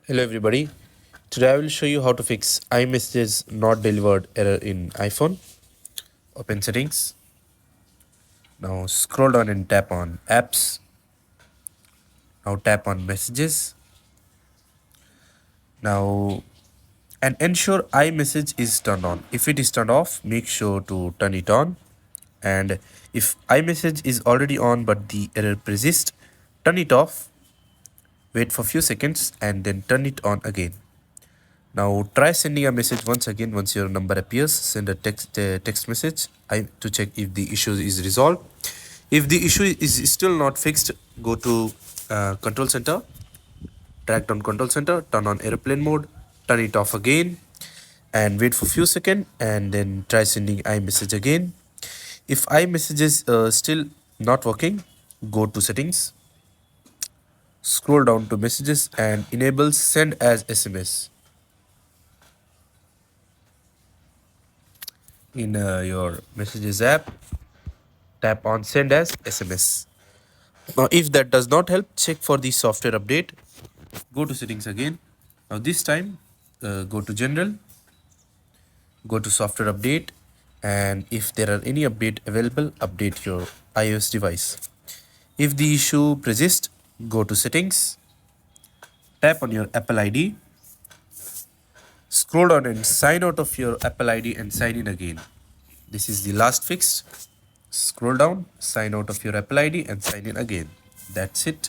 Hello everybody. Today I will show you how to fix iMessages not delivered error in iPhone. Open settings. Now scroll down and tap on apps. Now tap on messages. Now and ensure iMessage is turned on. If it is turned off, make sure to turn it on. And if iMessage is already on but the error persists, turn it off, wait for few seconds and then turn it on again. Now try sending a message once again. Once your number appears, send a text message to check if the issue is resolved. If the issue is still not fixed, go to control center, drag down control center, turn on airplane mode, turn it off again, and wait for few seconds, and then try sending iMessage again. If iMessage is still not working, go to settings, scroll down to messages, and enable send as SMS. In your messages app, tap on send as SMS. Now if that does not help, check for the software update. Go to settings again. Now this time go to general, go to software update, and if there are any update available, update your iOS device. If the issue persists, go to settings, tap on your Apple ID, scroll down and sign out of your Apple ID and sign in again. This is the last fix. Scroll down, sign out of your Apple ID and sign in again. That's it.